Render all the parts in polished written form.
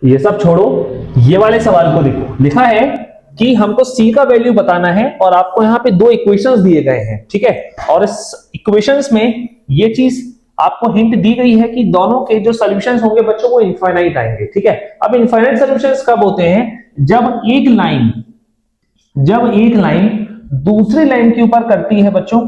ये सब छोड़ो, ये वाले सवाल को देखो। लिखा है कि हमको c का वैल्यू बताना है और आपको यहाँ पे दो इक्वेशंस दिए गए हैं, ठीक है। और इस इक्वेशंस में ये चीज आपको हिंट दी गई है कि दोनों के जो सॉल्यूशंस होंगे बच्चों वो इनफाइनाइट आएंगे, ठीक है। अब इनफाइनाइट सॉल्यूशंस कब होते हैं? जब एक लाइन दूसरी लाइन के ऊपर करती है बच्चों,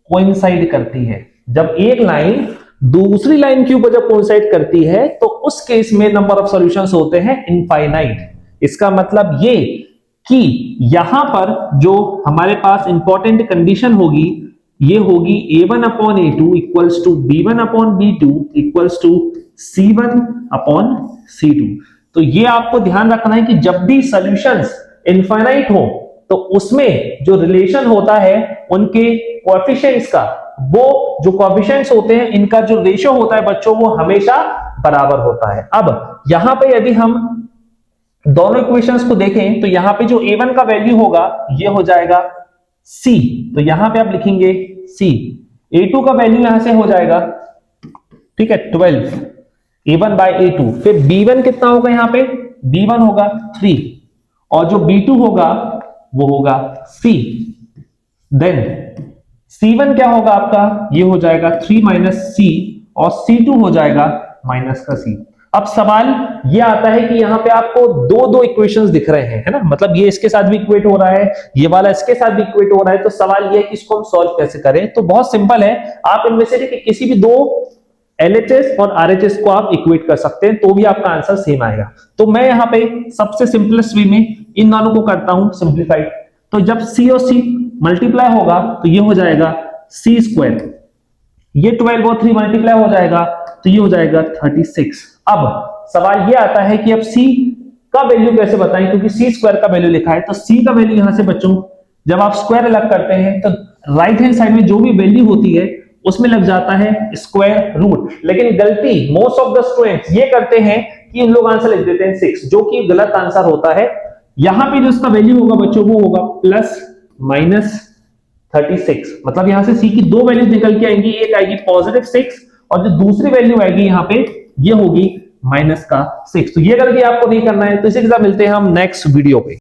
कोइंसाइड करती है। जब एक लाइन दूसरी लाइन के ऊपर जब कोइंसाइड करती है तो उस केस में नंबर ऑफ सॉल्यूशंस होते हैं इनफाइनाइट। इसका मतलब ये कि यहां पर जो हमारे पास इंपॉर्टेंट कंडीशन होगी ये होगी a1/a2 equals to b1/b2 equals to c1/c2। तो ये आपको ध्यान रखना है कि जब भी सॉल्यूशंस इनफाइनाइट हो तो उसमें जो रिलेशन होता है उनके कोएफिशिएंट्स का, वो जो कोएफिशिएंट्स होते हैं इनका जो रेशियो होता है बच्चों वो हमेशा बराबर होता है। अब यहां पे यदि हम दोनों इक्वेशंस को देखें तो यहां पे जो a1 का वैल्यू होगा ये हो जाएगा c, तो यहां पे आप लिखेंगे c। a2 का वैल्यू यहां से हो जाएगा, ठीक है, 12 a1/a2। फिर b1 कितना होगा? यहां पे b1 होगा 3 और जो b2 होगा वो होगा c। देन c1 क्या होगा आपका? ये हो जाएगा 3 माइनस c और c2 हो जाएगा माइनस का c। अब सवाल ये आता है कि यहाँ पे आपको दो दो इक्वेशंस दिख रहे हैं, है ना, मतलब ये इसके साथ भी इक्वेट हो रहा है, ये वाला इसके साथ भी इक्वेट हो रहा है। तो सवाल ये है कि इसको हम सॉल्व कैसे करें? तो बहुत सिंपल है, आप इनमें से किसी भी दो LHS और RHS को आप इक्वेट कर सकते हैं तो भी आपका आंसर सेम आएगा। तो मैं यहाँ पे सबसे सिंपलेस्ट वे में इन दोनों को करता हूं सिंप्लीफाइड। तो जब c और c मल्टीप्लाई होगा तो ये हो जाएगा c², ये 12 और 3 मल्टीप्लाई हो जाएगा तो ये हो जाएगा 36। अब सवाल ये आता है कि अब c का वैल्यू कैसे बताएं, क्योंकि c² का वैल्यू लिखा है। तो c का वैल्यू यहां से बच्चों जब आप स्क्वायर अलग करते हैं तो राइट हैंड साइड में जो भी वैल्यू होती है उसमें लग जाता है स्क्वायर रूट। लेकिन गलती मोस्ट ऑफ द स्टूडेंट्स ये करते हैं कि इन लोग आंसर लिख देते हैं 6, जो कि गलत आंसर होता है। यहां पे जो इसका वैल्यू होगा बच्चों वो होगा प्लस माइनस 36। मतलब यहां से c की दो वैल्यूज निकल के आएंगी, एक आएगी +6 और जो दूसरी वैल्यू आएगी यहां पे ये होगी -6। तो ये गलती आपको नहीं करना है। तो इसी के साथ मिलते हैं हम नेक्स्ट वीडियो पे।